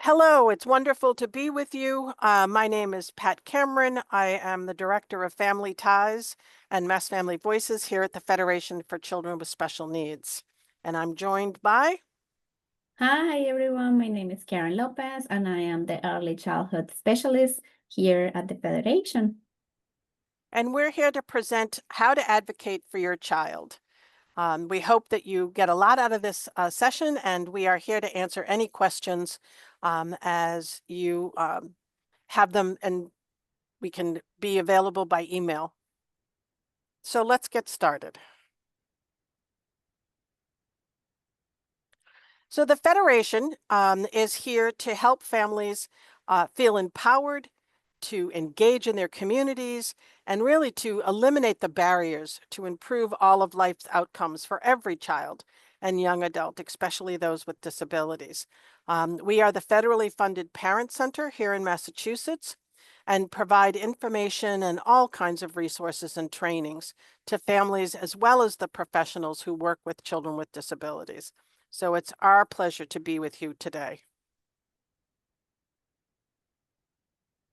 Hello, it's wonderful to be with you. My name is Pat Cameron. I am the Director of Family Ties and Mass Family Voices here at the Federation for Children with Special Needs. And I'm joined by, Hi, everyone. My name is Karen Lopez, and I am the Early Childhood Specialist here at the Federation. and we're here to present how to advocate for your child. We hope that you get a lot out of this session, and we are here to answer any questions as you have them, and we can be available by email. So let's get started. So the Federation is here to help families feel empowered, to engage in their communities, and really to eliminate the barriers to improve all of life's outcomes for every child and young adult, especially those with disabilities. We are the federally funded Parent Center here in Massachusetts and provide information and all kinds of resources and trainings to families as well as the professionals who work with children with disabilities. So it's our pleasure to be with you today.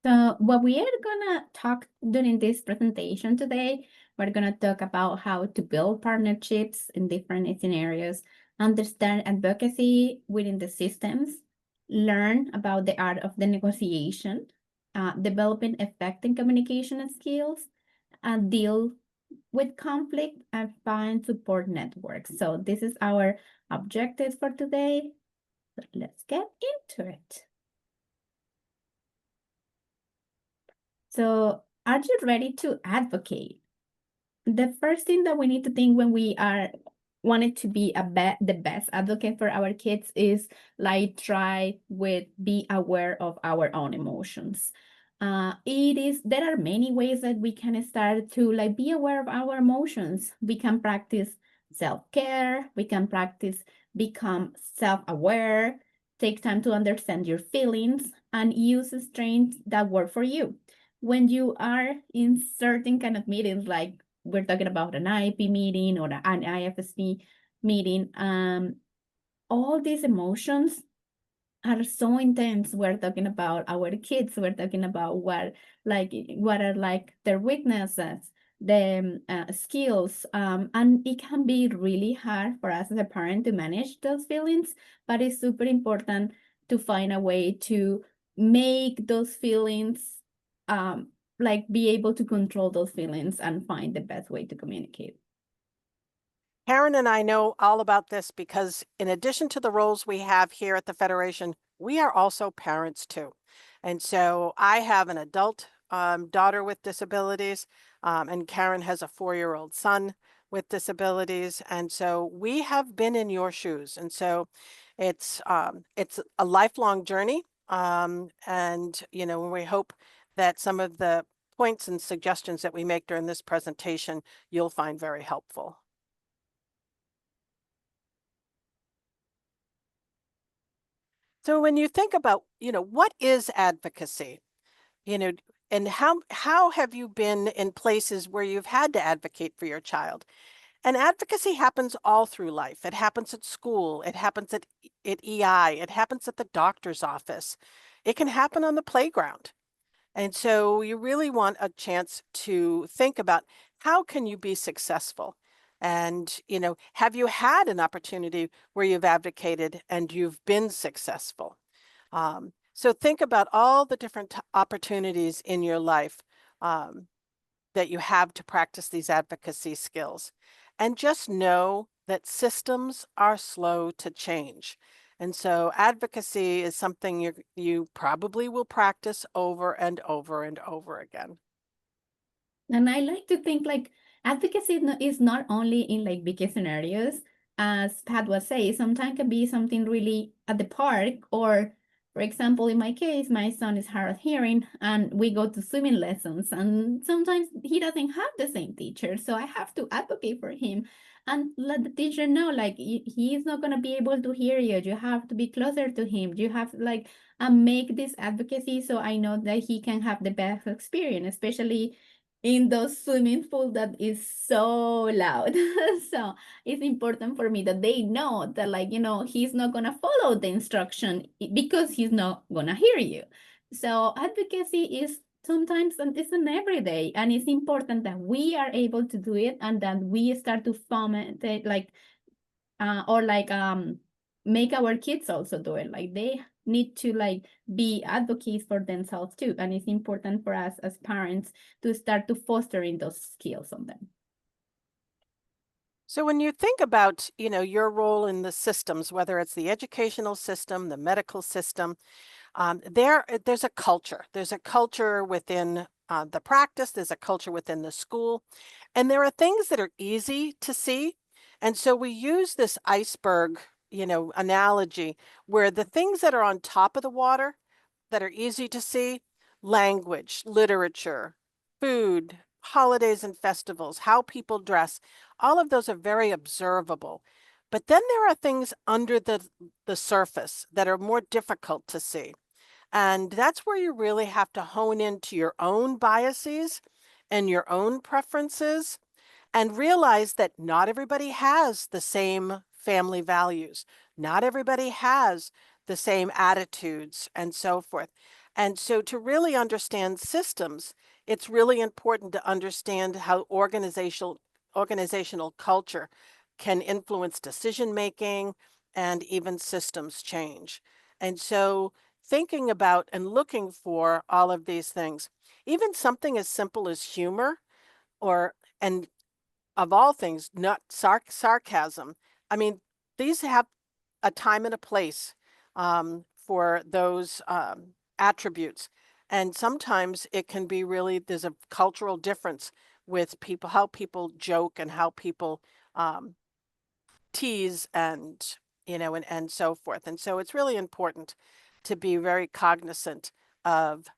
So what we are gonna talk during this presentation today, we're gonna talk about how to build partnerships in different scenarios, understand advocacy within the systems, learn about the art of the negotiation, developing effective communication skills, and deal with conflict and find support networks. So this is our objectives for today. So let's get into it. So, are you ready to advocate? The first thing that we need to think when we are wanted to be the best advocate for our kids is like try with be aware of our own emotions. There are many ways that we can start to like be aware of our emotions. We can practice self-care, we can practice become self-aware, take time to understand your feelings, and use strengths that work for you. When you are in certain kind of meetings, like we're talking about an IEP meeting or an IFSP meeting, all these emotions are so intense. We're talking about our kids. We're talking about what are like their weaknesses, the skills, and it can be really hard for us as a parent to manage those feelings. But it's super important to find a way to make those feelings, like be able to control those feelings and find the best way to communicate. Karen and I know all about this because in addition to the roles we have here at the Federation, we are also parents too. And so I have an adult daughter with disabilities, and Karen has a 4-year-old son with disabilities. And so we have been in your shoes. And so it's a lifelong journey. And, we hope that some of the points and suggestions that we make during this presentation, you'll find very helpful. So when you think about, what is advocacy? You know, and how have you been in places where you've had to advocate for your child? And advocacy happens all through life. It happens at school, it happens at EI, it happens at the doctor's office. It can happen on the playground. And so you really want a chance to think about how can you be successful? And, have you had an opportunity where you've advocated and you've been successful? So think about all the different opportunities in your life that you have to practice these advocacy skills. And just know that systems are slow to change. And so advocacy is something you probably will practice over and over and over again. And I like to think like advocacy is not only in like big scenarios, as Pat was saying, sometimes can be something really at the park, or for example, in my case, my son is hard of hearing and we go to swimming lessons, and sometimes he doesn't have the same teacher. So I have to advocate for him and let the teacher know like he is not going to be able to hear you. You have to be closer to him. You have like make this advocacy so I know that he can have the best experience, especially in those swimming pool that is so loud. So it's important for me that they know that, like, he's not gonna follow the instruction because he's not gonna hear you. So advocacy is sometimes, and it's an everyday, and it's important that we are able to do it and that we start to foment it, like or like make our kids also do it. Like they need to like be advocates for themselves too, and it's important for us as parents to start to fostering those skills on them. So when you think about, your role in the systems, whether it's the educational system, the medical system, there's a culture. There's a culture within the practice. There's a culture within the school, and there are things that are easy to see. And so we use this iceberg, analogy where the things that are on top of the water that are easy to see, language, literature, food, holidays and festivals, how people dress, all of those are very observable. But then there are things under the surface that are more difficult to see. And that's where you really have to hone into your own biases and your own preferences and realize that not everybody has the same family values. Not everybody has the same attitudes and so forth. And so to really understand systems, it's really important to understand how organizational culture can influence decision making and even systems change. And so thinking about and looking for all of these things, even something as simple as humor or and of all things, not sarcasm. I mean, these have a time and a place for those attributes. And sometimes it can be really, there's a cultural difference with people, how people joke and how people um, tease and, and so forth. And so it's really important to be very cognizant of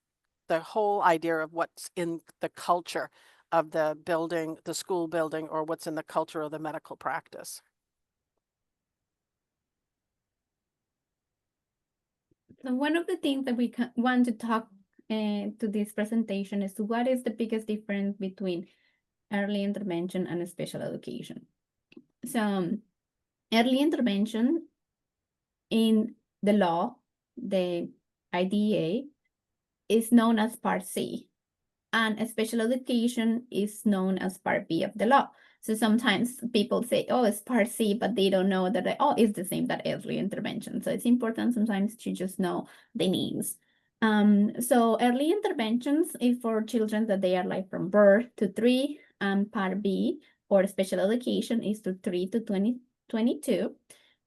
the whole idea of what's in the culture of the building, the school building, or what's in the culture of the medical practice. So one of the things that we want to talk to this presentation is what is the biggest difference between early intervention and special education. So early intervention in the law, the IDEA, is known as Part C, and special education is known as Part B of the law. So sometimes people say, oh, it's Part C, but they don't know that, oh, it's the same that early intervention. So it's important sometimes to just know the names. So early interventions is for children that they are like from birth to 3, and Part B or special education is to 3 to 22.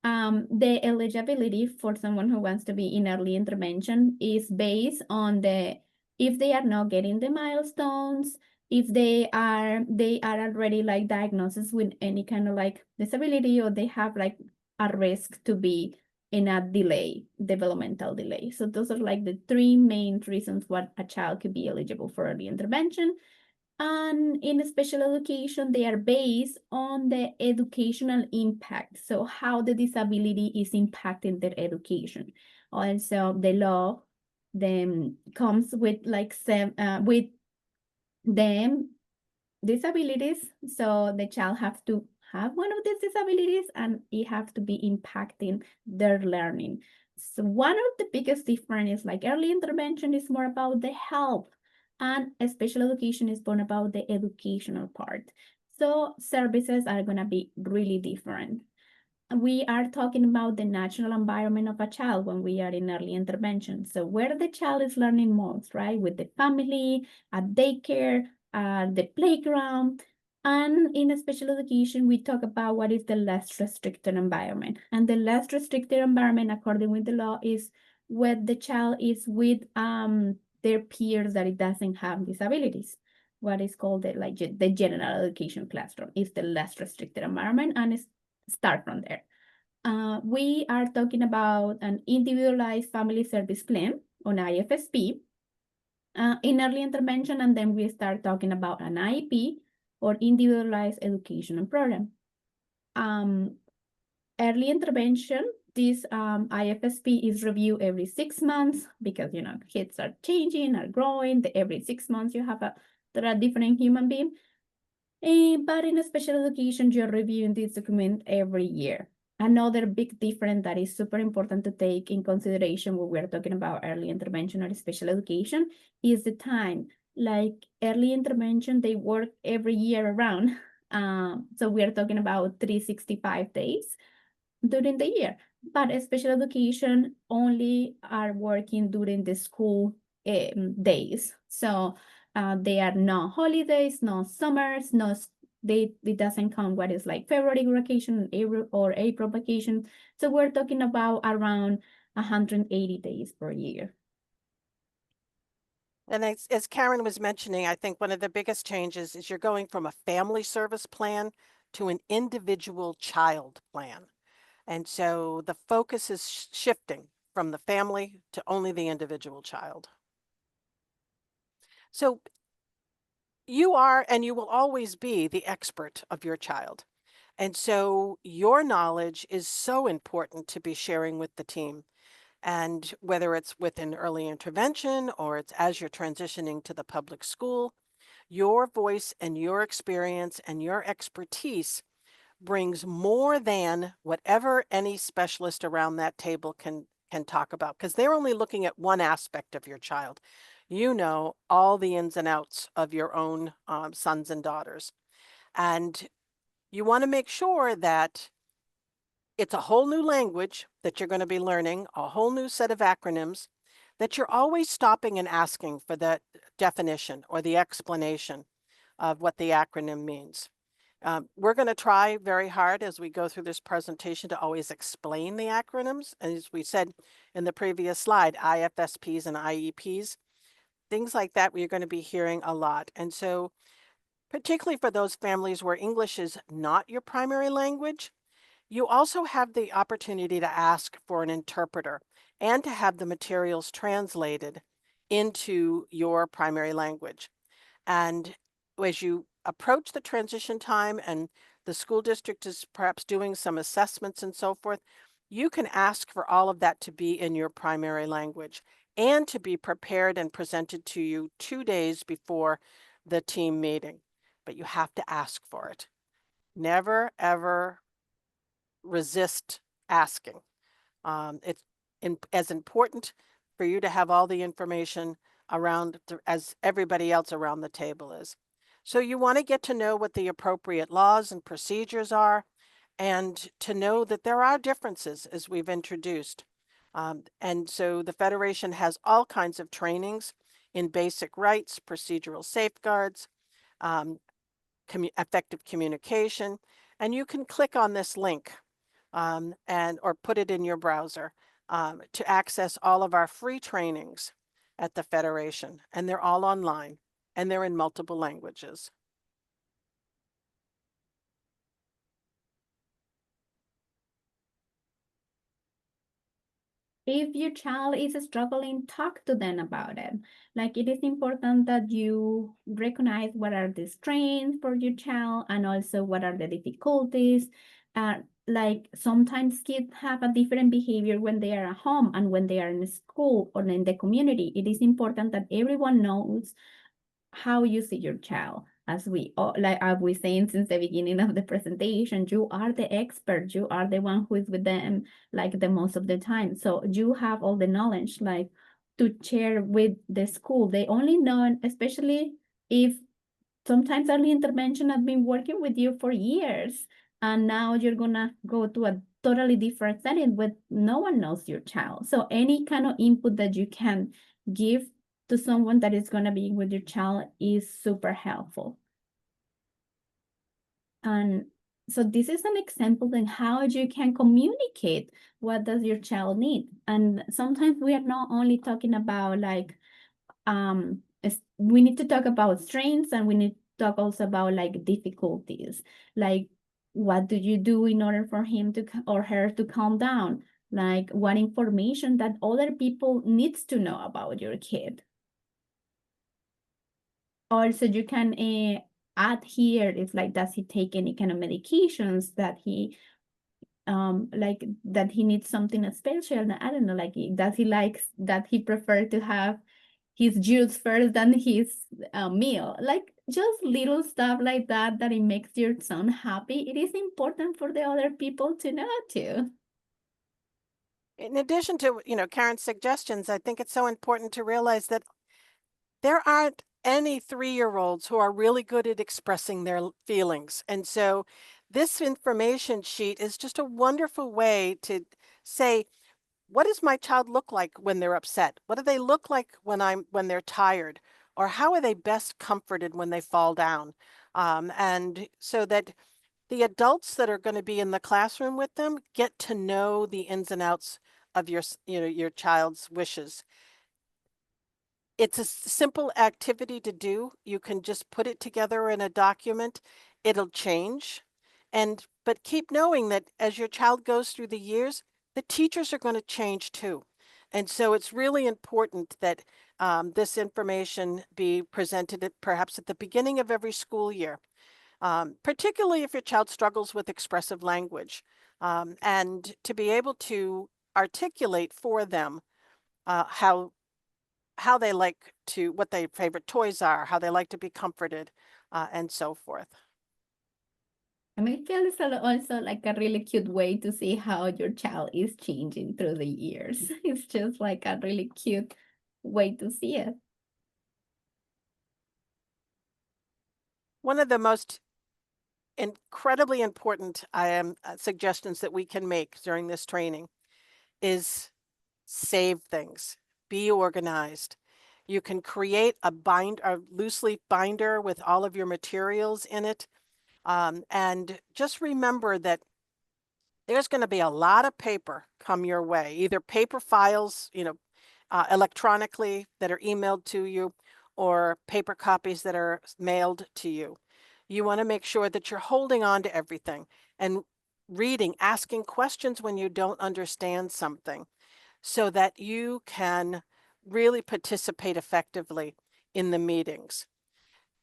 The eligibility for someone who wants to be in early intervention is based on if they are not getting the milestones, if they are already like diagnosed with any kind of like disability, or they have like a risk to be in a developmental delay. So those are like the 3 main reasons what a child could be eligible for early intervention. And in special education, they are based on the educational impact. So how the disability is impacting their education. Also, the law then comes with like with them disabilities. So the child have to have one of these disabilities, and it have to be impacting their learning. So one of the biggest difference is like early intervention is more about the help, and special education is more about the educational part. So services are gonna be really different. We are talking about the natural environment of a child when we are in early intervention. So where the child is learning most, right? With the family, at daycare, the playground. And in a special education, we talk about what is the less restricted environment. And the less restricted environment, according with the law, is where the child is with their peers that it doesn't have disabilities. What is called the general education classroom is the less restricted environment, and it's start from there. We are talking about an individualized family service plan on IFSP in early intervention, and then we start talking about an IEP or individualized educational program. Early intervention, this IFSP is reviewed every 6 months because kids are changing, are growing. Every 6 months you have they're a different human being. But in a special education, you're reviewing this document every year. Another big difference that is super important to take in consideration when we're talking about early intervention or special education is the time. Like early intervention, they work every year around. So we are talking about 365 days during the year. But special education only are working during the school days. So they are no holidays, no summers, no it doesn't count what is like February vacation, April vacation. So we're talking about around 180 days per year. And as Karen was mentioning, I think one of the biggest changes is you're going from a family service plan to an individual child plan. And so the focus is shifting from the family to only the individual child. So you are and you will always be the expert of your child. And so your knowledge is so important to be sharing with the team. And whether it's within early intervention or it's as you're transitioning to the public school, your voice and your experience and your expertise brings more than whatever any specialist around that table can talk about, because they're only looking at one aspect of your child. You know all the ins and outs of your own sons and daughters, and you want to make sure that it's a whole new language that you're going to be learning, a whole new set of acronyms, that you're always stopping and asking for the definition or the explanation of what the acronym means. We're going to try very hard as we go through this presentation to always explain the acronyms. As we said in the previous slide, IFSPs and IEPs, things like that, we're going to be hearing a lot. And so, particularly for those families where English is not your primary language, you also have the opportunity to ask for an interpreter and to have the materials translated into your primary language. And as you approach the transition time and the school district is perhaps doing some assessments and so forth, you can ask for all of that to be in your primary language and to be prepared and presented to you 2 days before the team meeting. But you have to ask for it. Never, ever resist asking. It's as important for you to have all the information around as everybody else around the table is. So you want to get to know what the appropriate laws and procedures are, and to know that there are differences as we've introduced. And so the Federation has all kinds of trainings in basic rights, procedural safeguards, um, effective communication, and you can click on this link and or put it in your browser to access all of our free trainings at the Federation. And they're all online and they're in multiple languages. If your child is struggling, talk to them about it. Like it is important that you recognize what are the strengths for your child and also what are the difficulties. Like sometimes kids have a different behavior when they are at home and when they are in school or in the community. It is important that everyone knows how you see your child. As we like I was saying since the beginning of the presentation, you are the expert, you are the one who is with them like the most of the time, so you have all the knowledge like to share with the school. They only know, especially if sometimes early intervention has been working with you for years and now you're gonna go to a totally different setting with no one knows your child. So any kind of input that you can give to someone that is gonna be with your child is super helpful. And so this is an example in how you can communicate what does your child need. And sometimes we are not only talking about like we need to talk about strengths and we need to talk also about like difficulties, like what do you do in order for him to or her to calm down, like what information that other people needs to know about your kid. Also you can add here if like does he take any kind of medications that he like that he needs something special. I don't know, like does he likes that he prefer to have his juice first than his meal. Like just little stuff like that, that it makes your son happy. It is important for the other people to know too. In addition to, Karen's suggestions, I think it's so important to realize that there aren't any 3-year-olds who are really good at expressing their feelings. And so this information sheet is just a wonderful way to say, what does my child look like when they're upset? What do they look like when they're tired? Or how are they best comforted when they fall down? And so that the adults that are going to be in the classroom with them get to know the ins and outs of your child's wishes. It's a simple activity to do. You can just put it together in a document. It'll change. But keep knowing that as your child goes through the years, the teachers are going to change too. And so it's really important that this information be presented perhaps at the beginning of every school year, particularly if your child struggles with expressive language, and to be able to articulate for them how they like to, what their favorite toys are, how they like to be comforted, and so forth. I mean, it feels also like a really cute way to see how your child is changing through the years. It's just like a really cute way to see it. One of the most incredibly important suggestions that we can make during this training is save things, be organized. You can create a loose leaf binder with all of your materials in it. And just remember that there's going to be a lot of paper come your way, either paper files, electronically that are emailed to you, or paper copies that are mailed to you. You want to make sure that you're holding on to everything and reading, asking questions when you don't understand something so that you can really participate effectively in the meetings.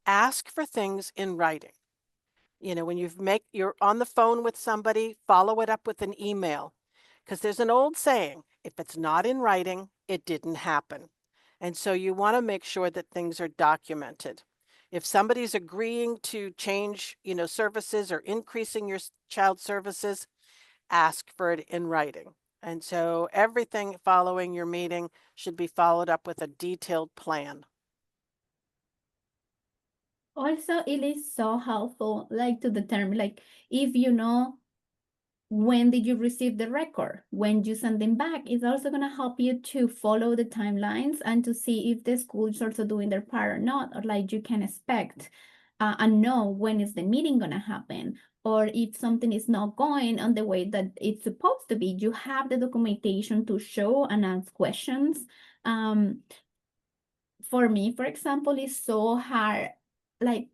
Ask for things in writing. When you're on the phone with somebody, follow it up with an email. Because there's an old saying, if it's not in writing, it didn't happen. And so you want to make sure that things are documented. If somebody's agreeing to change, services or increasing your child services, ask for it in writing. And so everything following your meeting should be followed up with a detailed plan. Also, it is so helpful, like to determine, like if you know when did you receive the record, when you send them back, it's also going to help you to follow the timelines and to see if the school is also doing their part or not, or like you can expect and know when is the meeting going to happen, or if something is not going on the way that it's supposed to be, you have the documentation to show and ask questions. For me, for example, it's so hard, like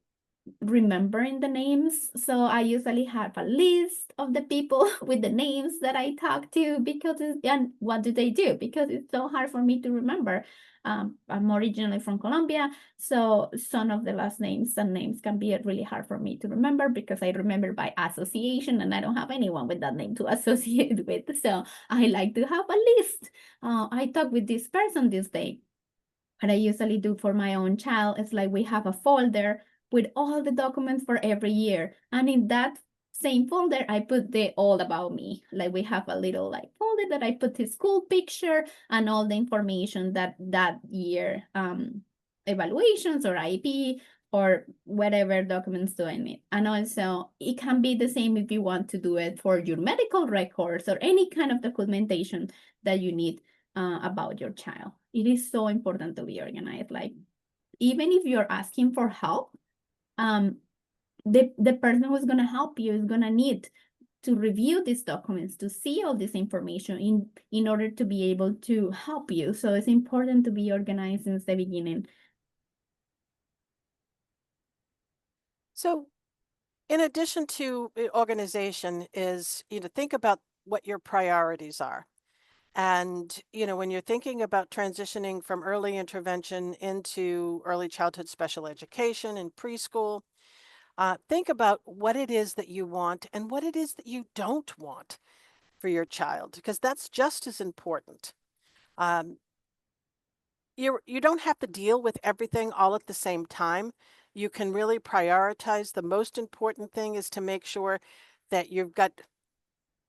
remembering the names. So I usually have a list of the people with the names that I talk to because and what do they do? Because it's so hard for me to remember. I'm originally from Colombia, so some of the last names and names can be really hard for me to remember because I remember by association and I don't have anyone with that name to associate with. So I like to have a list. I talk with this person this day. What I usually do for my own child is like we have a folder with all the documents for every year. And in that same folder, I put the all about me. Like we have a little like folder that I put his school picture and all the information that year evaluations or IEP or whatever documents do I need. And also it can be the same if you want to do it for your medical records or any kind of documentation that you need about your child. It is so important to be organized. Like even if you're asking for help, um, the person who's gonna help you is gonna need to review these documents to see all this information in order to be able to help you. So it's important to be organized since the beginning. So in addition to organization is, think about what your priorities are. And, when you're thinking about transitioning from early intervention into early childhood special education and preschool, think about what it is that you want and what it is that you don't want for your child, because that's just as important. Um, You don't have to deal with everything all at the same time. You can really prioritize. The most important thing is to make sure that you've got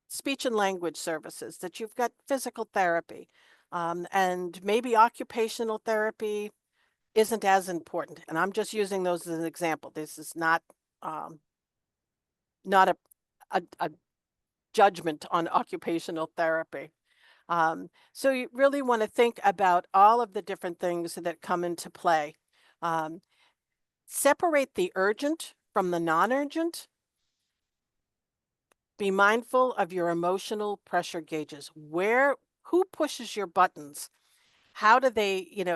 speech and language services, that you've got physical therapy, and maybe occupational therapy isn't as important. And I'm just using those as an example. This is um, not a judgment on occupational therapy. So you really want to think about all of the different things that come into play. Um, Separate the urgent from the non-urgent. Be mindful of your emotional pressure gauges. Who pushes your buttons? How do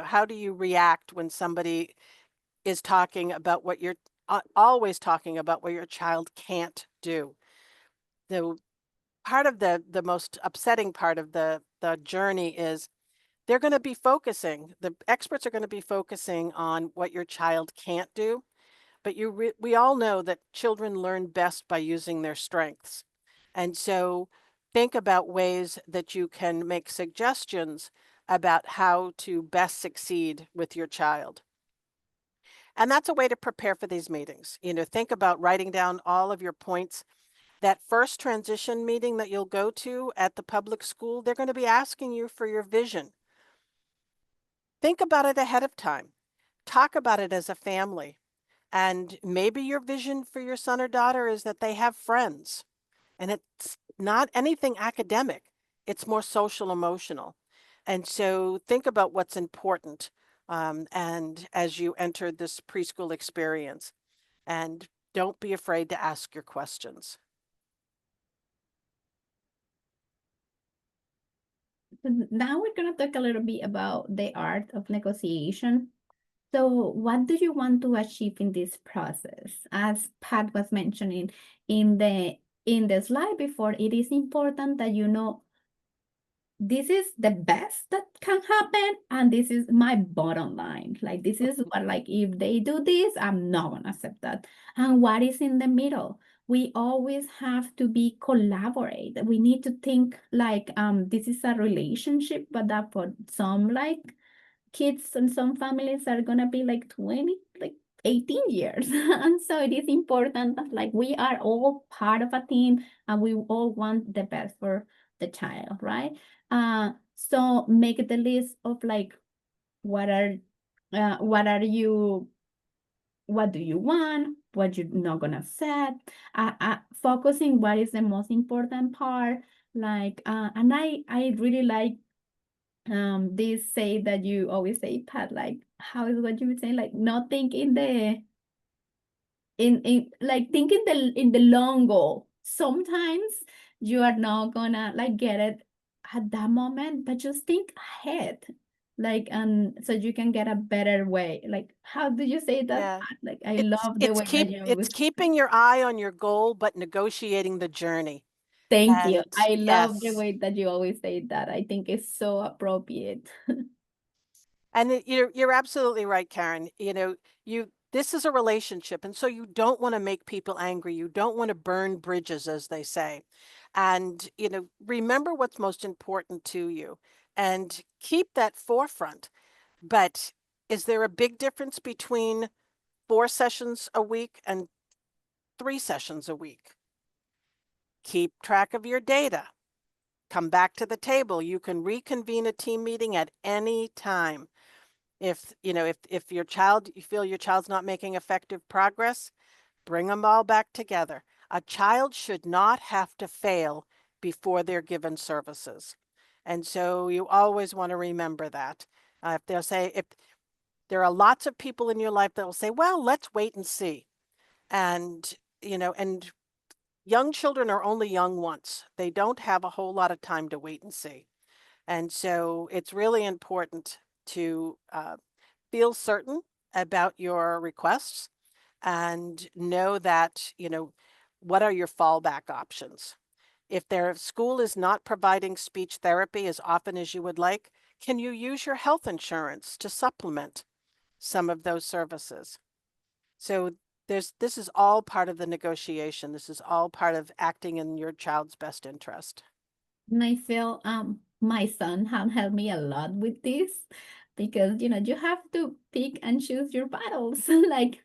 how do you react when somebody is talking about what you're always talking about what your child can't do? The part of the most upsetting part of the journey is they're going to be focusing. The experts are going to be focusing on what your child can't do, but we all know that children learn best by using their strengths. And so think about ways that you can make suggestions about how to best succeed with your child. And that's a way to prepare for these meetings. Think about writing down all of your points. That first transition meeting that you'll go to at the public school, they're going to be asking you for your vision. Think about it ahead of time. Talk about it as a family. And maybe your vision for your son or daughter is that they have friends. And it's not anything academic, it's more social emotional. And so think about what's important and as you enter this preschool experience. And don't be afraid to ask your questions. Now we're going to talk a little bit about the art of negotiation. So, what do you want to achieve in this process? As Pat was mentioning in the slide before, it is important that you know this is the best that can happen, and this is my bottom line. Like this is what, like, if they do this, I'm not gonna accept that. And what is in the middle? We always have to be collaborate. We need to think like this is a relationship, but that for some like kids and some families are gonna be like 20, like 18 years. And so it is important that like we are all part of a team and we all want the best for the child, right? So make the list of like what are what are you what do you want, what you're not gonna set, focusing what is the most important part, like and I really like this say that you always say, Pat, like how is what you would say, like not think in the in like think in the long goal. Sometimes you are not gonna like get it at that moment, but just think ahead. Like so you can get a better way. Like how do you say that, Yeah. Pat? Like I It's love the it's way that keep you it's always keeping your eye on your goal, but negotiating the journey. thank you. And I love the yes, way that you always say that. I think it's so appropriate. and you're absolutely right, Karen. You this is a relationship, and so you don't want to make people angry. You don't want to burn bridges, as they say. And remember what's most important to you, and keep that forefront. But is there a big difference between 4 sessions a week and 3 sessions a week? Keep track of your data. Come back to the table. You can reconvene a team meeting at any time. If you feel your child's not making effective progress, bring them all back together. A child should not have to fail before they're given services. And so you always want to remember that. If there are lots of people in your life that will say, well, let's wait and see. And, and young children are only young once. They don't have a whole lot of time to wait and see. And so it's really important to feel certain about your requests and know that, what are your fallback options? If their school is not providing speech therapy as often as you would like, can you use your health insurance to supplement some of those services? So this is all part of the negotiation. This is all part of acting in your child's best interest. And I feel my son have helped me a lot with this. because you have to pick and choose your battles. Like,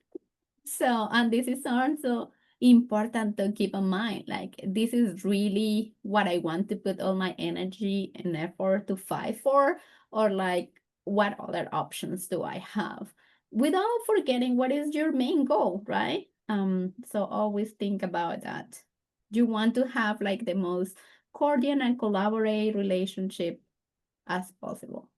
so, and this is also important to keep in mind. Like, this is really what I want to put all my energy and effort to fight for, or like, what other options do I have? Without forgetting what is your main goal, right? So always think about that. You want to have like the most cordial and collaborate relationship as possible.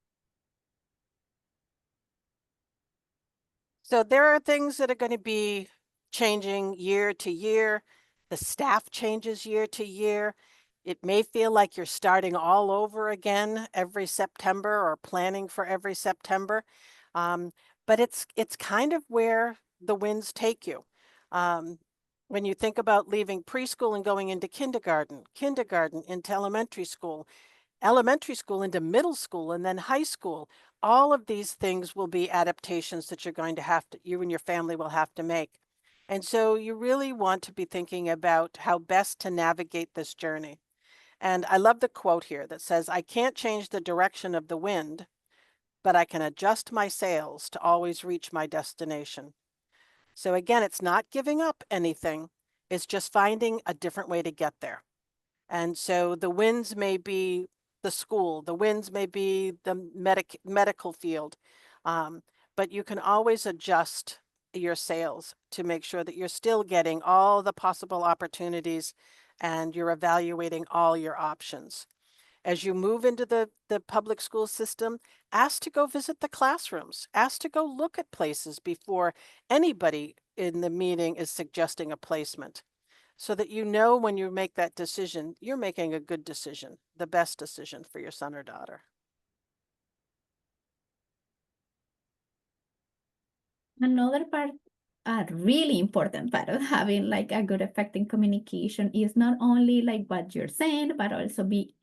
So there are things that are going to be changing year to year. The staff changes year to year. It may feel like you're starting all over again every September or planning for every September. Um, but it's kind of where the winds take you. Um, when you think about leaving preschool and going into kindergarten, kindergarten into elementary school into middle school, and then high school. All of these things will be adaptations that you're going to have to, you and your family will have to make. And so you really want to be thinking about how best to navigate this journey. And I love the quote here that says, I can't change the direction of the wind, but I can adjust my sails to always reach my destination. So again, it's not giving up anything, it's just finding a different way to get there. And so the winds may be the school, the winds may be the medical field, um, but you can always adjust your sails to make sure that you're still getting all the possible opportunities and you're evaluating all your options. As you move into the public school system, ask to go visit the classrooms, ask to go look at places before anybody in the meeting is suggesting a placement so that you know when you make that decision, you're making a good decision, the best decision for your son or daughter. Another part, a really important part of having like a good effective communication is not only like what you're saying, but also be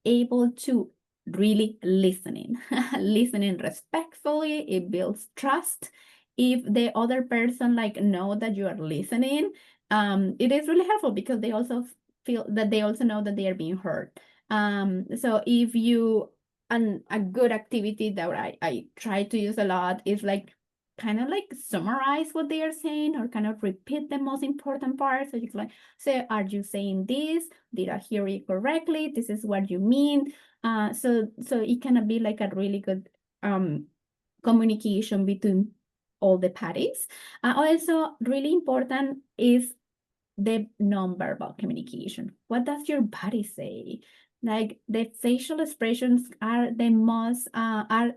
able to really listening, listening respectfully. It builds trust. If the other person like know that you are listening, it is really helpful because they also feel that they also know that they are being heard. So if you and a good activity that I try to use a lot is like kind of like summarize what they are saying or kind of repeat the most important parts. So you can like say, are you saying this? Did I hear you correctly? This is what you mean. So it can be like a really good communication between all the parties. Also, really important is the nonverbal communication. What does your body say? Like the facial expressions are the most are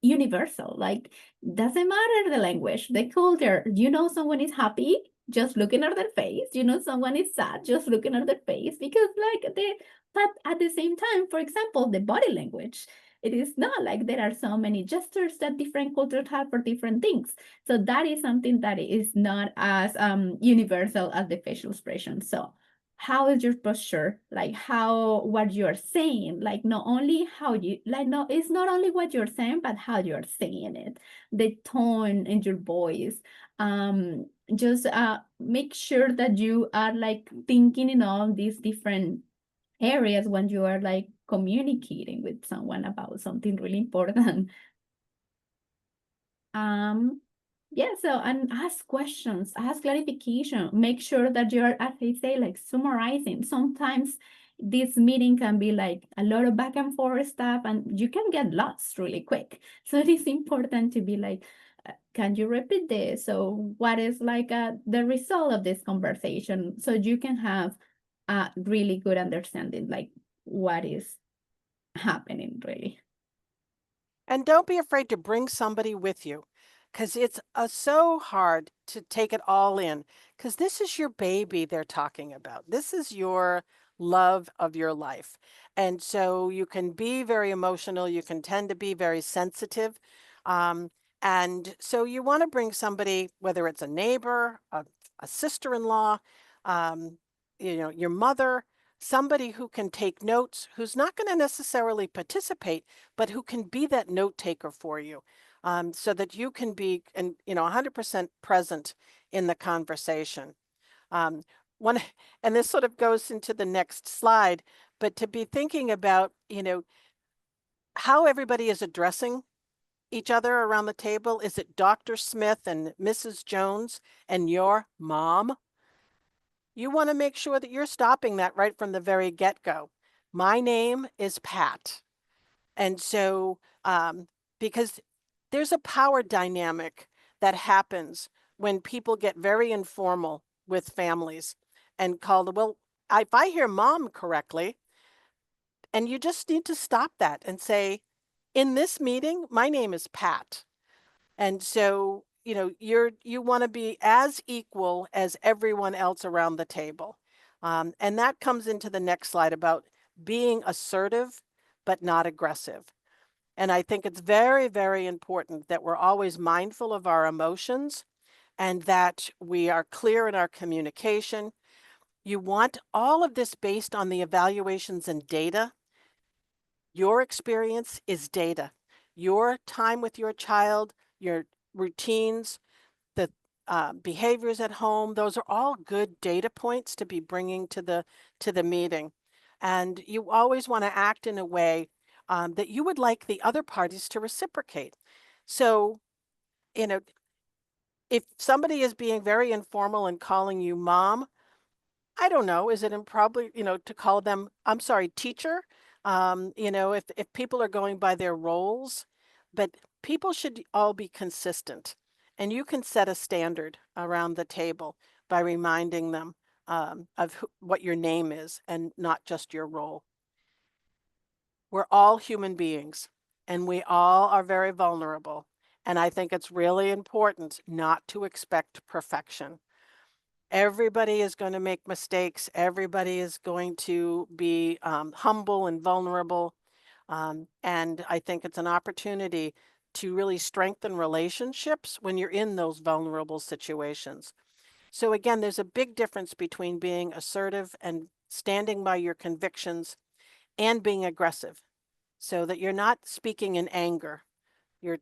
universal. Like doesn't matter the language, the culture. You know someone is happy just looking at their face. You know someone is sad just looking at their face because like the but at the same time, for example, the body language. It is not like there are so many gestures that different cultures have for different things. So that is something that is not as universal as the facial expression. So how is your posture, like how what you're saying, like not only how you like no it's not only what you're saying but how you're saying it, the tone in your voice. Just make sure that you are like thinking in all these different areas when you are like communicating with someone about something really important. um yeah, so and ask questions, ask clarification, make sure that you're, as I say, like summarizing. Sometimes this meeting can be like a lot of back and forth stuff and you can get lost really quick. So it is important to be like, can you repeat this? So what is like the result of this conversation? So you can have a really good understanding, like what is happening really. And don't be afraid to bring somebody with you because it's so hard to take it all in because this is your baby they're talking about. This is your love of your life. And so you can be very emotional, you can tend to be very sensitive. Um, and so you want to bring somebody, whether it's a neighbor, a sister-in-law, um, your mother, somebody who can take notes, who's not going to necessarily participate but who can be that note taker for you, so that you can be and 100% present in the conversation. Um, one, and this sort of goes into the next slide, but to be thinking about how everybody is addressing each other around the table? Is it Dr. Smith and Mrs. Jones and your mom? You want to make sure that you're stopping that right from the very get-go. My name is Pat. And so, because there's a power dynamic that happens when people get very informal with families and call the, well, if I hear mom correctly, and you just need to stop that and say, in this meeting, my name is Pat. And so, you want to be as equal as everyone else around the table. And that comes into the next slide about being assertive, but not aggressive. And I think it's very, very important that we're always mindful of our emotions and that we are clear in our communication. You want all of this based on the evaluations and data. Your experience is data. Your time with your child, your routines, the behaviors at home, those are all good data points to be bringing to the meeting. And you always want to act in a way that you would like the other parties to reciprocate. So, you know, if somebody is being very informal and calling you mom, I don't know, is it improper, to call them, I'm sorry, teacher? If people are going by their roles, but people should all be consistent. And you can set a standard around the table by reminding them of what your name is and not just your role. We're all human beings and we all are very vulnerable. And I think it's really important not to expect perfection. Everybody is going to make mistakes. Everybody is going to be humble and vulnerable. And I think it's an opportunity to really strengthen relationships when you're in those vulnerable situations. So, again, there's a big difference between being assertive and standing by your convictions and being aggressive so that you're not speaking in anger. You're,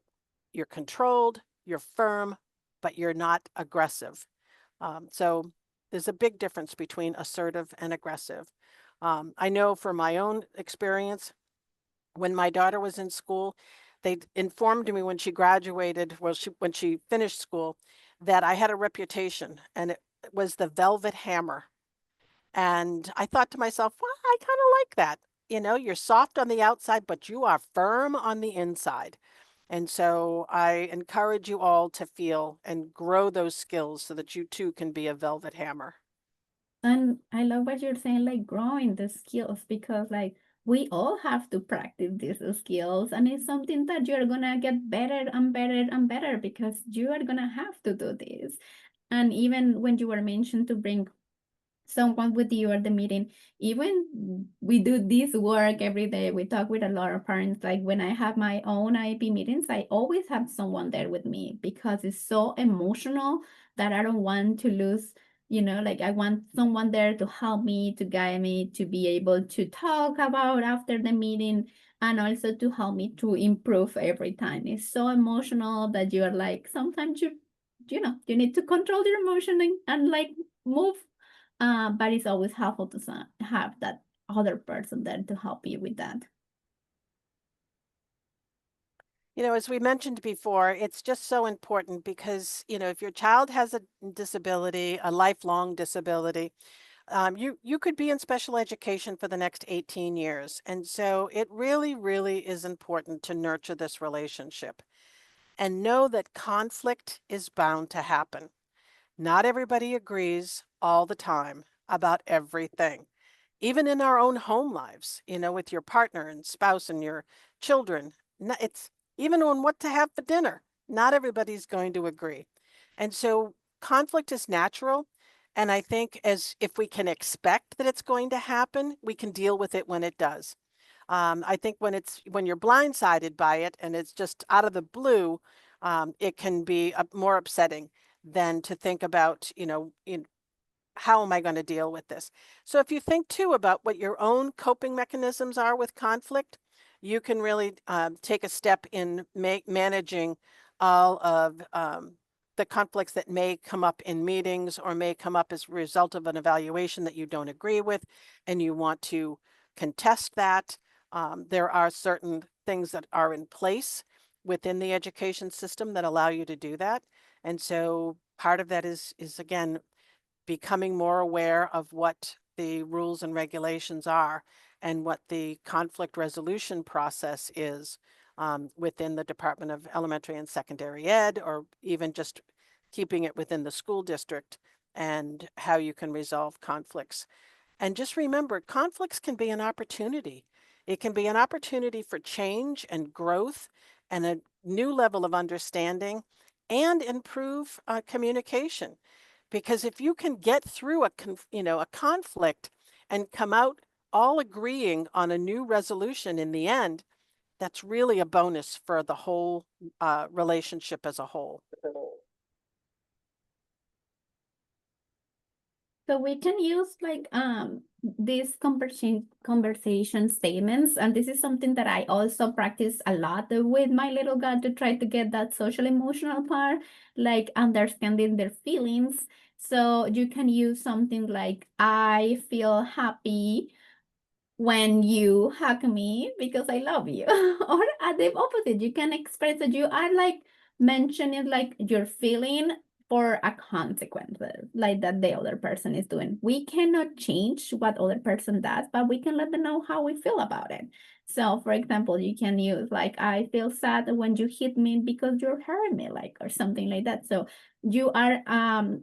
you're controlled, you're firm, but you're not aggressive. So there's a big difference between assertive and aggressive. I know from my own experience, when my daughter was in school, they informed me when she graduated, well, when she finished school, that I had a reputation, and it was the velvet hammer. And I thought to myself, well, I kind of like that. You're soft on the outside, but you are firm on the inside. And so I encourage you all to feel and grow those skills so that you too can be a velvet hammer. And I love what you're saying, like growing the skills, because like we all have to practice these skills, and it's something that you're gonna get better and better and better because you are gonna have to do this. And even when you were mentioned to bring someone with you at the meeting, even we do this work every day, we talk with a lot of parents. Like when I have my own IEP meetings, I always have someone there with me because it's so emotional that I don't want to lose, like I want someone there to help me, to guide me, to be able to talk about after the meeting, and also to help me to improve every time. It's so emotional that you're like, sometimes you need to control your emotion and like move, but it's always helpful to have that other person there to help you with that. As we mentioned before, it's just so important because, if your child has a disability, a lifelong disability, you could be in special education for the next 18 years. And so it really, really is important to nurture this relationship and know that conflict is bound to happen. Not everybody agrees all the time about everything, even in our own home lives, with your partner and spouse and your children. It's even on what to have for dinner. Not everybody's going to agree. And so conflict is natural. And I think as if we can expect that it's going to happen, we can deal with it when it does. I think when you're blindsided by it and it's just out of the blue, it can be more upsetting than to think about, how am I going to deal with this? So if you think too about what your own coping mechanisms are with conflict, you can really take a step in managing all of the conflicts that may come up in meetings or may come up as a result of an evaluation that you don't agree with and you want to contest that. There are certain things that are in place within the education system that allow you to do that. And so part of that is again becoming more aware of what the rules and regulations are and what the conflict resolution process is within the Department of Elementary and Secondary Ed, or even just keeping it within the school district, and how you can resolve conflicts. And just remember, conflicts can be an opportunity. It can be an opportunity for change and growth and a new level of understanding and improve communication. Because if you can get through a conflict and come out all agreeing on a new resolution in the end, that's really a bonus for the whole relationship as a whole. So we can use like these conversation statements, and this is something that I also practice a lot with my little guy to try to get that social emotional part, like understanding their feelings. So you can use something like I feel happy when you hug me because I love you. Or at the opposite, you can express that you are like mentioning like you're feeling for a consequences, like that the other person is doing. We cannot change what other person does, but we can let them know how we feel about it. So for example, you can use like I feel sad when you hit me because you're hurting me, like or something like that. So you are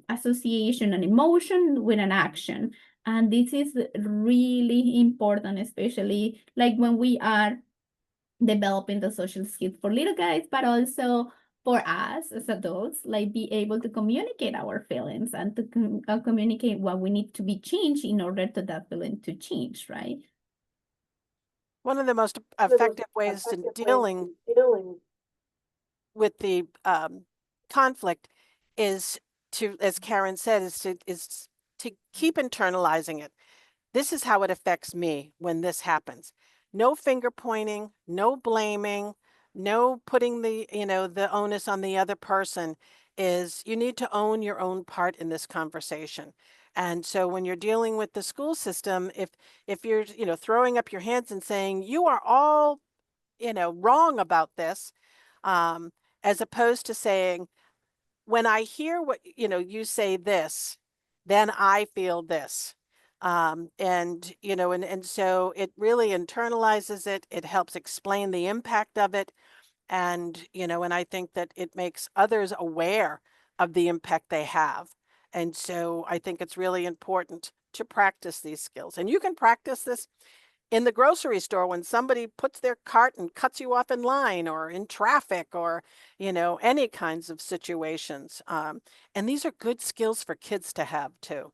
association an emotion with an action. And this is really important, especially like when we are developing the social skills for little guys, but also for us as adults, like be able to communicate our feelings and to communicate what we need to be changed in order to that feeling to change, right? One of the most effective ways in dealing with the conflict is to, as Karen said, is to keep internalizing it. This is how it affects me when this happens. No finger pointing, no blaming, no putting the onus on the other person. Is you need to own your own part in this conversation. And so when you're dealing with the school system, if you're, throwing up your hands and saying you are all, wrong about this, um, as opposed to saying, when I hear what, you say this, then I feel this. And so it really internalizes it. It helps explain the impact of it. And I think that it makes others aware of the impact they have. And so I think it's really important to practice these skills. And you can practice this in the grocery store when somebody puts their cart and cuts you off in line, or in traffic, or any kinds of situations, and these are good skills for kids to have too.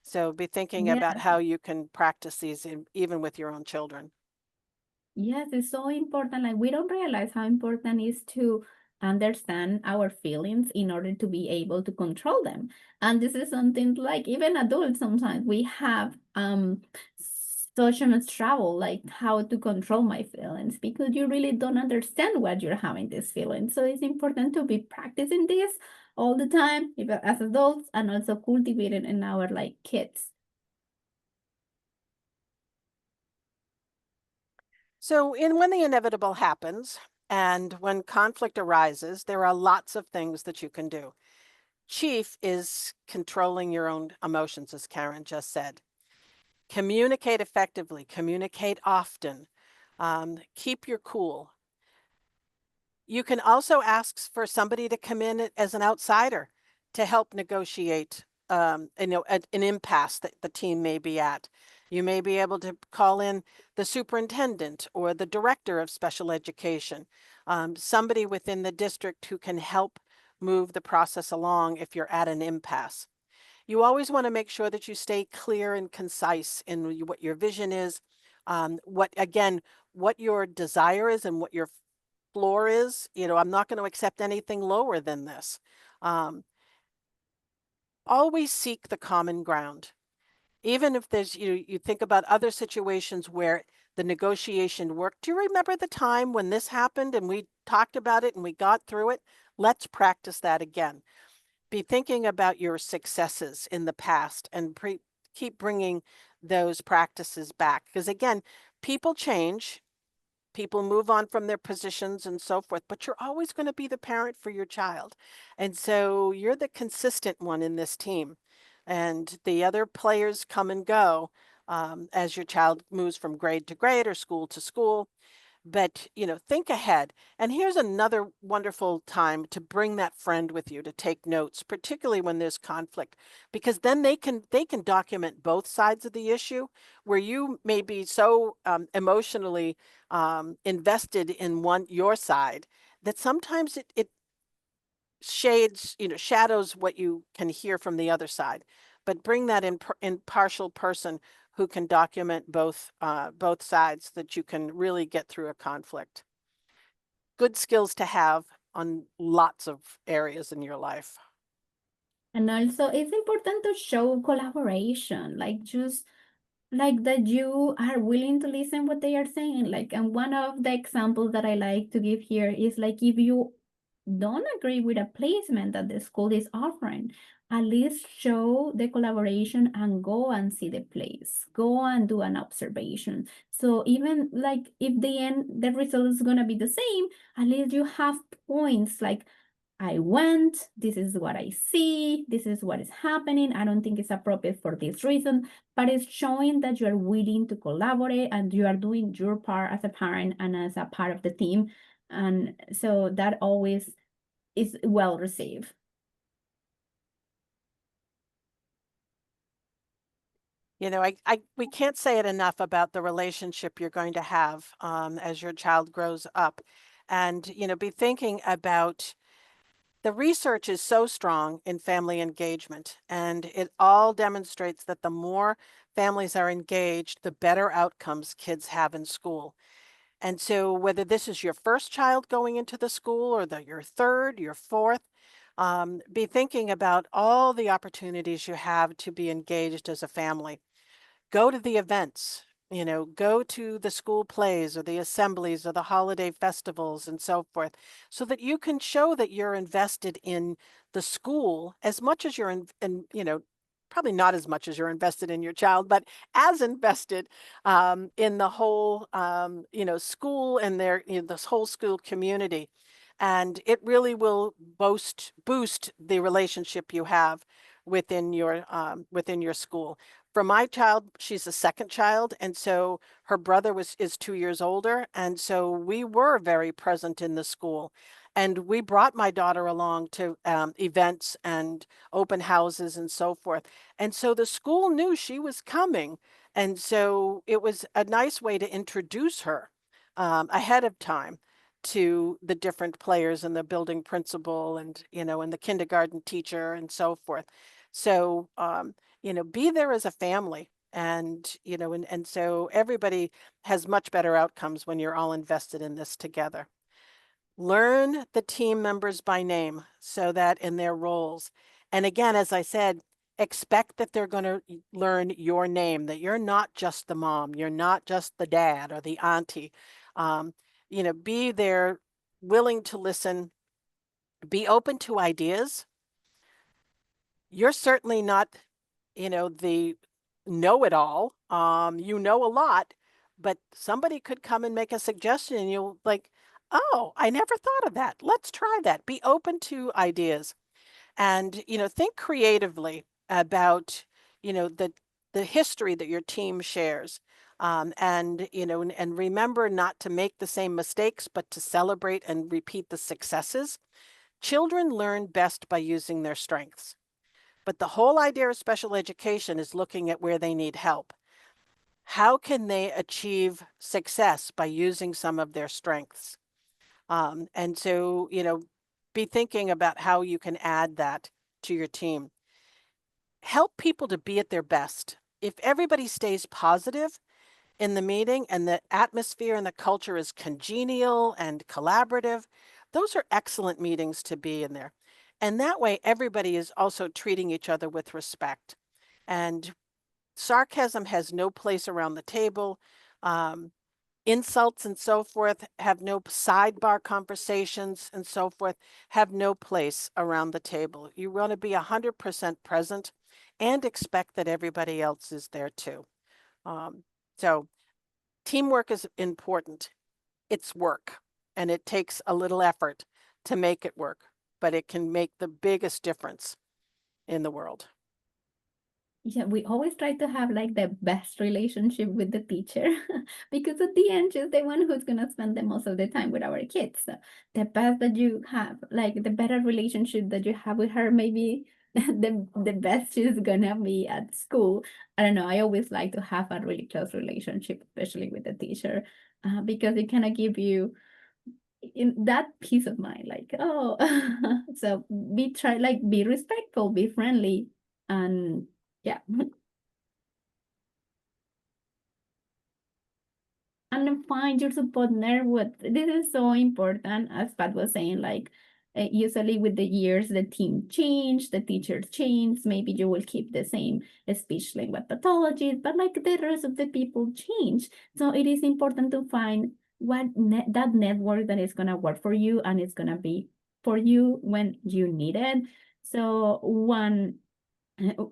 So be thinking about Yeah. how you can practice these even with your own children. Yes, it's so important. Like we don't realize how important it is to understand our feelings in order to be able to control them. And this is something like even adults sometimes we have such much trouble like how to control my feelings because you really don't understand what you're having this feeling. So it's important to be practicing this all the time, even as adults, and also cultivating in our like kids. So when the inevitable happens and when conflict arises, there are lots of things that you can do. Chief is controlling your own emotions, as Karen just said. Communicate effectively, communicate often, keep your cool. You can also ask for somebody to come in as an outsider to help negotiate, an impasse that the team may be at. You may be able to call in the superintendent or the director of special education, somebody within the district who can help move the process along if you're at an impasse. You always want to make sure that you stay clear and concise in what your vision is, what your desire is and what your floor is. I'm not going to accept anything lower than this. Um, Always seek the common ground. Even if you think about other situations where the negotiation worked. Do you remember the time when this happened and we talked about it and we got through it? Let's practice that again. Be thinking about your successes in the past and keep bringing those practices back. Because again, people change, people move on from their positions and so forth, but you're always going to be the parent for your child. And so you're the consistent one in this team. And the other players come and go as your child moves from grade to grade or school to school. But, think ahead. And here's another wonderful time to bring that friend with you to take notes, particularly when there's conflict, because then they can document both sides of the issue where you may be so emotionally invested in one your side that sometimes it shades, shadows what you can hear from the other side. But bring that impartial person who can document both sides that you can really get through a conflict. Good skills to have on lots of areas in your life. And also, it's important to show collaboration, like just like that you are willing to listen what they are saying. Like, and one of the examples that I like to give here is like if you don't agree with a placement that the school is offering, at least show the collaboration and go and see the place. Go and do an observation. So even like if the end the result is gonna be the same, at least you have points like I went, this is what I see, this is what is happening. I don't think it's appropriate for this reason, but it's showing that you are willing to collaborate and you are doing your part as a parent and as a part of the team. And so that always is well received. We can't say it enough about the relationship you're going to have as your child grows up. And, be thinking about the research is so strong in family engagement, and it all demonstrates that the more families are engaged, the better outcomes kids have in school. And so, whether this is your first child going into the school or your third, your fourth, be thinking about all the opportunities you have to be engaged as a family. Go to the events, go to the school plays or the assemblies or the holiday festivals and so forth, so that you can show that you're invested in the school as much as probably not as much as you're invested in your child, but as invested in the whole, school and this whole school community. And it really will boost the relationship you have within your school. For my child, she's a second child, and so her brother is 2 years older, and so we were very present in the school. And we brought my daughter along to events and open houses and so forth. And so the school knew she was coming. And so it was a nice way to introduce her ahead of time to the different players and the building principal and the kindergarten teacher and so forth. So, be there as a family. And so everybody has much better outcomes when you're all invested in this together. Learn the team members by name so that in their roles. And again, as I said, expect that they're going to learn your name, that you're not just the mom, you're not just the dad or the auntie. Um, be there, willing to listen, be open to ideas. You're certainly not, the know it all. You know a lot, but somebody could come and make a suggestion and you'll like, oh, I never thought of that. Let's try that. Be open to ideas and, think creatively about, the history that your team shares. And remember not to make the same mistakes, but to celebrate and repeat the successes. Children learn best by using their strengths. But the whole idea of special education is looking at where they need help. How can they achieve success by using some of their strengths? And so, be thinking about how you can add that to your team. Help people to be at their best. If everybody stays positive in the meeting and the atmosphere and the culture is congenial and collaborative, those are excellent meetings to be in there. And that way, everybody is also treating each other with respect. And sarcasm has no place around the table. Um, Insults and so forth have no sidebar conversations and so forth have no place around the table. You want to be 100% present and expect that everybody else is there too. Um, so teamwork is important. it's work, and it takes a little effort to make it work, but it can make the biggest difference in the world. Yeah, we always try to have like the best relationship with the teacher because at the end, she's the one who's gonna spend the most of the time with our kids. So the best that you have, like the better relationship that you have with her, maybe the best she's gonna be at school. I don't know. I always like to have a really close relationship, especially with the teacher, because it kind of give you in that peace of mind, like, oh, so be respectful, be friendly, and yeah. And then find your support network. This is so important, as Pat was saying. Like, usually with the years, the team change, the teachers change. Maybe you will keep the same speech language pathologies, but like the rest of the people change. So it is important to find that network that is gonna work for you and it's gonna be for you when you need it. So one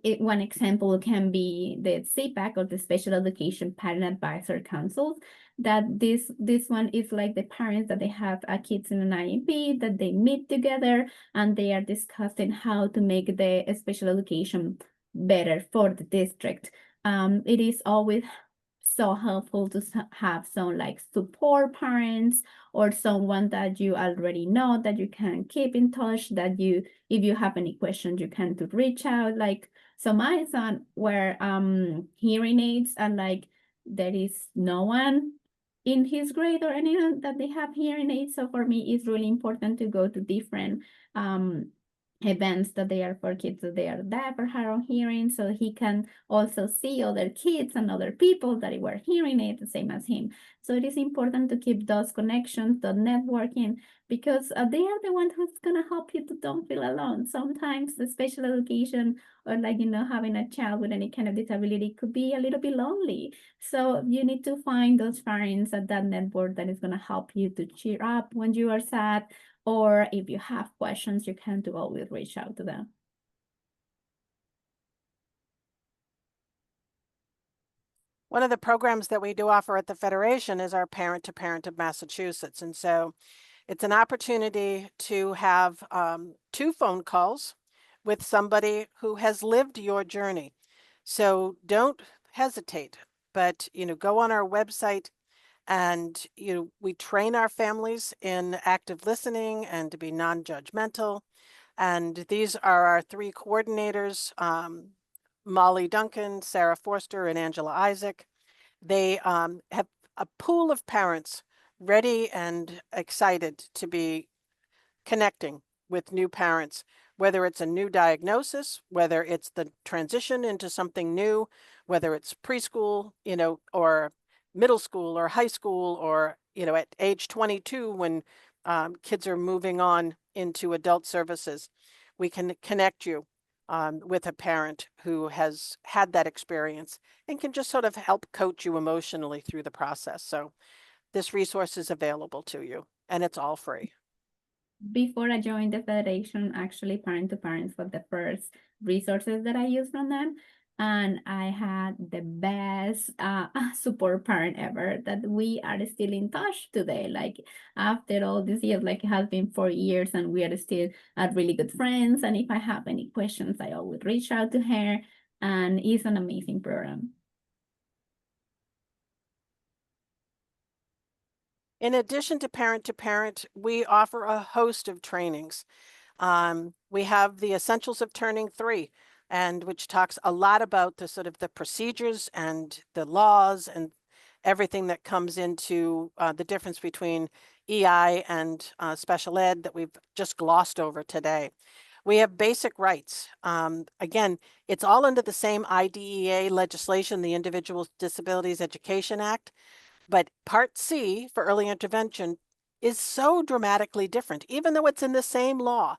example can be the CPAC or the Special Education Parent Advisor Councils. That this one is like the parents that they have kids in an IEP that they meet together and they are discussing how to make the special education better for the district. It is always so helpful to have some like support parents or someone that you already know that you can keep in touch, that you, if you have any questions, you can to reach out. Like, so my son wear hearing aids and like there is no one in his grade or anyone that they have hearing aids. So for me, it's really important to go to different events that they are for kids that they are deaf or hard of hearing, so he can also see other kids and other people that were hearing it the same as him. So it is important to keep those connections, the networking, because they are the one who's gonna help you to don't feel alone. Sometimes the special education or like having a child with any kind of disability could be a little bit lonely. So you need to find those friends at that network that is gonna help you to cheer up when you are sad, or if you have questions, you can to always reach out to them. One of the programs that we do offer at the Federation is our Parent to Parent of Massachusetts. And so it's an opportunity to have 2 phone calls with somebody who has lived your journey. So don't hesitate, but go on our website, and we train our families in active listening and to be non-judgmental. And these are our 3 coordinators, Molly Duncan, Sarah Forster, and Angela Isaac. They have a pool of parents ready and excited to be connecting with new parents, whether it's a new diagnosis, whether it's the transition into something new, whether it's preschool, or middle school or high school, or, at age 22 when kids are moving on into adult services. We can connect you with a parent who has had that experience and can just sort of help coach you emotionally through the process. So this resource is available to you, and it's all free. Before I joined the federation, actually, Parent to Parents was the first resources that I used from them. And I had the best support parent ever that we are still in touch today. Like after all these years, like it has been 4 years and we are still really good friends. And if I have any questions, I always reach out to her. And it's an amazing program. In addition to parent, we offer a host of trainings. We have the Essentials of Turning 3, and which talks a lot about the sort of the procedures and the laws and everything that comes into the difference between EI and special ed that we've just glossed over today. We have basic rights. Again, it's all under the same IDEA legislation, the Individual Disabilities Education Act. But Part C for early intervention is so dramatically different, even though it's in the same law,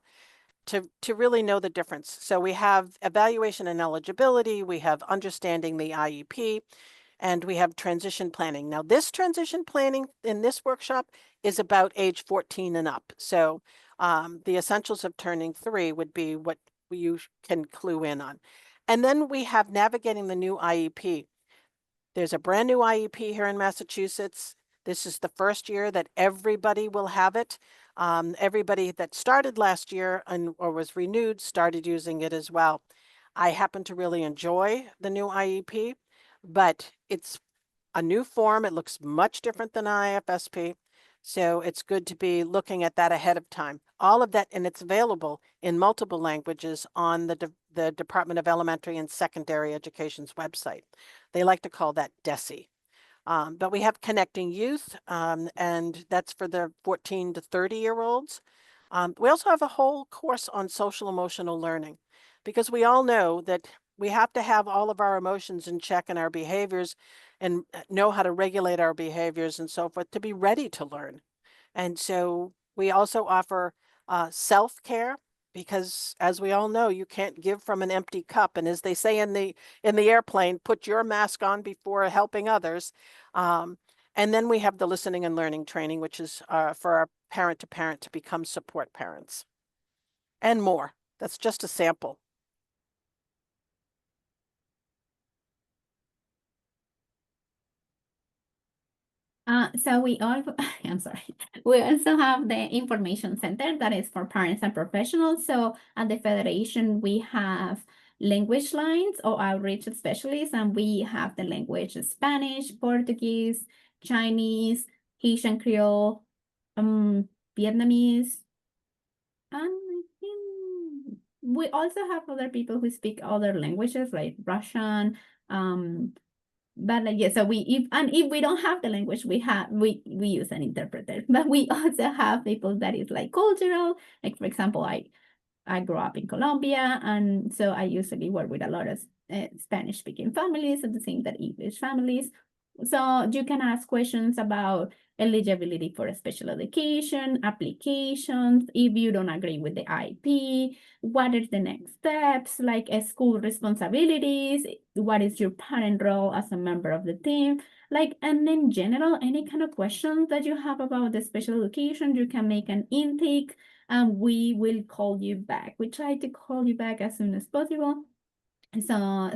to really know the difference. So we have evaluation and eligibility, we have understanding the IEP, and we have transition planning. Now, this transition planning in this workshop is about age 14 and up. So the essentials of turning 3 would be what you can clue in on. And then we have navigating the new IEP. There's a brand new IEP here in Massachusetts. This is the first year that everybody will have it. Everybody that started last year and or was renewed started using it as well. I happen to really enjoy the new IEP, but it's a new form. It looks much different than IFSP. So it's good to be looking at that ahead of time. All of that, and it's available in multiple languages on the Department of Elementary and Secondary Education's website. They like to call that DESE. But we have Connecting Youth, and that's for the 14 to 30-year-olds. We also have a whole course on social emotional learning because we all know that we have to have all of our emotions in check and our behaviors and know how to regulate our behaviors and so forth to be ready to learn. And so we also offer self-care because as we all know, you can't give from an empty cup. And as they say in the airplane, put your mask on before helping others. Um, and then we have the listening and learning training, which is for our parent to parent to become support parents and more. That's just a sample. So we all, I'm sorry. We also have the information center that is for parents and professionals. So at the Federation, we have language lines or outreach specialists, and we have the language Spanish, Portuguese, Chinese, Haitian Creole, Vietnamese, and we also have other people who speak other languages like Russian, but like yeah, so if we don't have the language, we use an interpreter. But we also have people that is like cultural. Like for example, I grew up in Colombia, and so I usually work with a lot of Spanish-speaking families and the same that English families. So you can ask questions about eligibility for a special education, applications, if you don't agree with the IP, what is the next steps, like school responsibilities, what is your parent role as a member of the team, like, and in general, any kind of questions that you have about the special education, you can make an intake and we will call you back. We try to call you back as soon as possible. So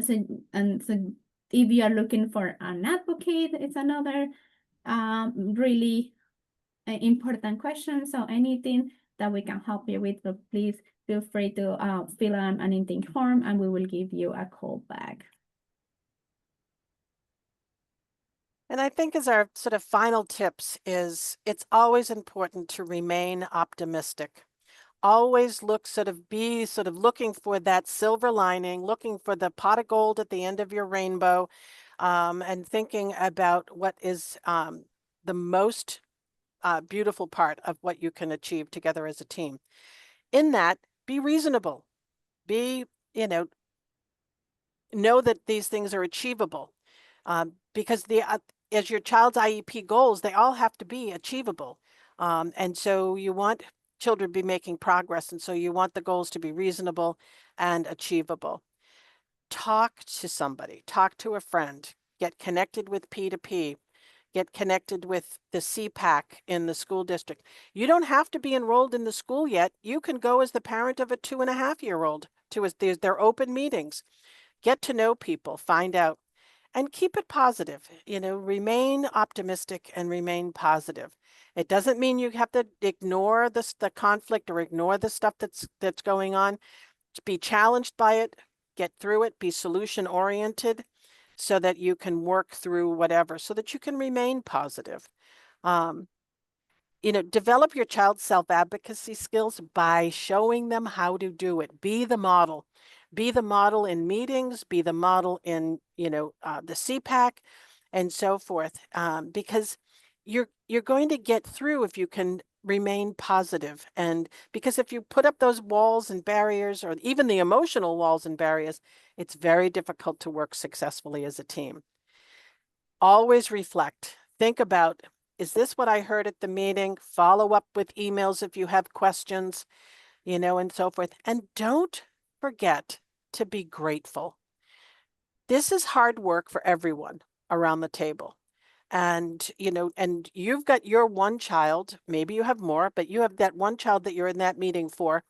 if you are looking for an advocate, it's another really important question. So anything that we can help you with, so please feel free to fill out an intake form and we will give you a call back. And I think as our sort of final tips is it's always important to remain optimistic. Always be sort of looking for that silver lining, looking for the pot of gold at the end of your rainbow, and thinking about what is the most beautiful part of what you can achieve together as a team. In that, be reasonable. Be, you know that these things are achievable because as your child's IEP goals, they all have to be achievable. And so you want children to be making progress. And so you want the goals to be reasonable and achievable. Talk to somebody, talk to a friend, get connected with P2P, get connected with the CPAC in the school district. You don't have to be enrolled in the school yet. You can go as the parent of a 2.5-year-old to their open meetings. Get to know people, find out, and keep it positive. Remain optimistic and remain positive. It doesn't mean you have to ignore the conflict or ignore the stuff that's going on. Be challenged by it, get through it, be solution oriented so that you can work through whatever, so that you can remain positive. Um, develop your child's self-advocacy skills by showing them how to do it. Be the model. Be the model in meetings, be the model in, the CPAC and so forth, because you're going to get through if you can remain positive. And because if you put up those walls and barriers, or even the emotional walls and barriers, it's very difficult to work successfully as a team. Always reflect. Think about, is this what I heard at the meeting? Follow up with emails if you have questions, and so forth. And don't forget to be grateful. This is hard work for everyone around the table. And, and you've got your one child, maybe you have more, but you have that one child that you're in that meeting for.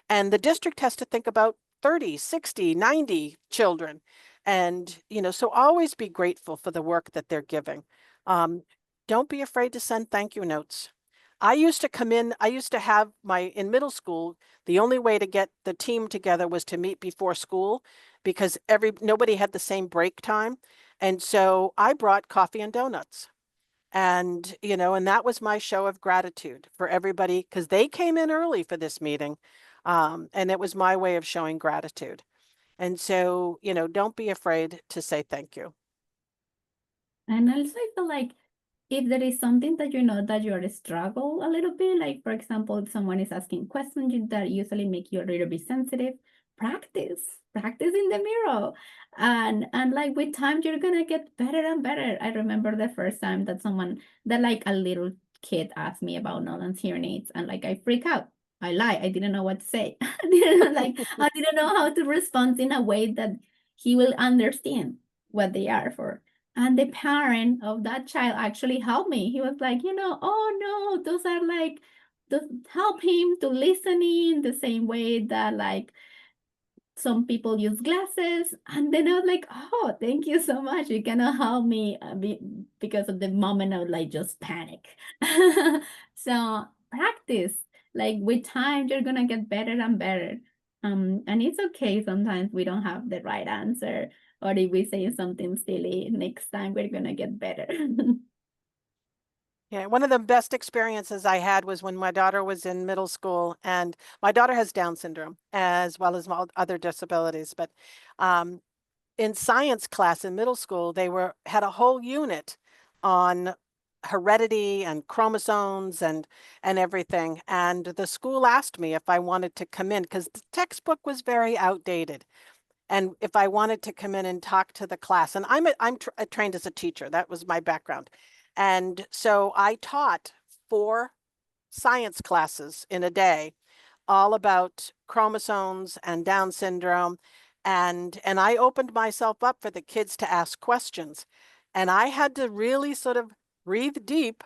And the district has to think about 30, 60, 90 children. And, so always be grateful for the work that they're giving. Don't be afraid to send thank you notes. I used to have in middle school, the only way to get the team together was to meet before school because nobody had the same break time. And so I brought coffee and donuts. And, and that was my show of gratitude for everybody because they came in early for this meeting. And it was my way of showing gratitude. And so, don't be afraid to say thank you. And also, I feel like if there is something that you know that you're struggle a little bit, like for example, if someone is asking questions that usually make you a little bit sensitive, practice, practice in the mirror, and like with time you're gonna get better and better. I remember the first time that like a little kid asked me about Nolan's hearing aids, and like I freak out. I lie. I didn't know what to say. I didn't know how to respond in a way that he will understand what they are for. And the parent of that child actually helped me. He was like, oh no, those are like, those help him to listen in the same way that like some people use glasses. And then I was like, oh, thank you so much. You cannot help me because of the moment of like just panic. So practice. Like with time, you're gonna get better and better. And it's okay. Sometimes we don't have the right answer, or if we say something silly, next time we're gonna get better. Yeah, one of the best experiences I had was when my daughter was in middle school, and my daughter has Down syndrome as well as other disabilities. But um, in science class in middle school, they had a whole unit on heredity and chromosomes and everything. And the school asked me if I wanted to come in because the textbook was very outdated. And if I wanted to come in and talk to the class, and I'm trained as a teacher, that was my background. And so I taught 4 science classes in a day, all about chromosomes and Down syndrome. And I opened myself up for the kids to ask questions. And I had to really sort of breathe deep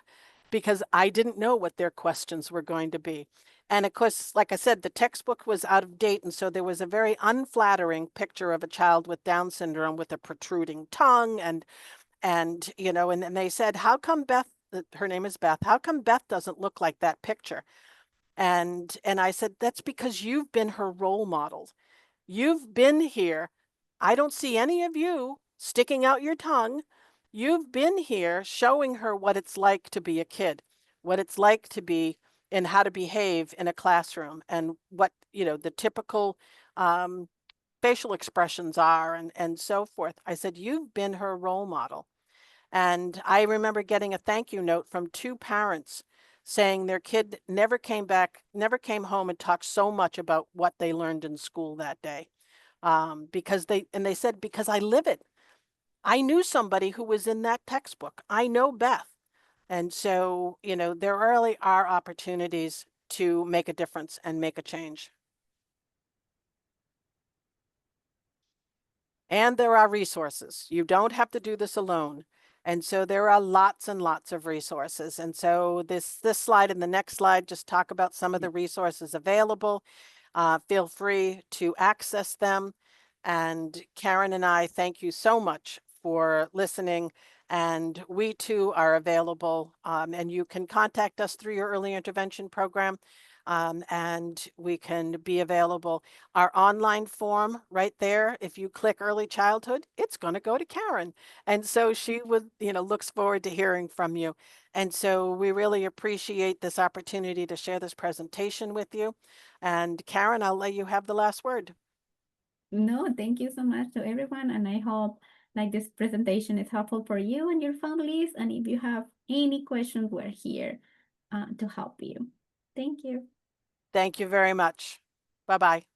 because I didn't know what their questions were going to be. And of course, like I said, the textbook was out of date. And so there was a very unflattering picture of a child with Down syndrome with a protruding tongue and they said, how come her name is Beth, how come Beth doesn't look like that picture? And I said, that's because you've been her role model. You've been here. I don't see any of you sticking out your tongue. You've been here showing her what it's like to be a kid, what it's like to be and how to behave in a classroom and what, the typical um, facial expressions are and so forth. I said, you've been her role model. And I remember getting a thank you note from 2 parents saying their kid never came home and talked so much about what they learned in school that day. They said, because I live it. I knew somebody who was in that textbook. I know Beth. And so, there really are opportunities to make a difference and make a change. And there are resources. You don't have to do this alone. And so there are lots and lots of resources. And so this slide and the next slide just talk about some of the resources available. Feel free to access them. And Karen and I thank you so much for listening. And we too are available. And you can contact us through your early intervention program. And we can be available. Our online form right there, if you click early childhood, it's going to go to Karen. And so she would, looks forward to hearing from you. And so we really appreciate this opportunity to share this presentation with you. And Karen, I'll let you have the last word. No, thank you so much to everyone, and I hope like this presentation is helpful for you and your families. And if you have any questions, we're here to help you. Thank you. Thank you very much. Bye bye.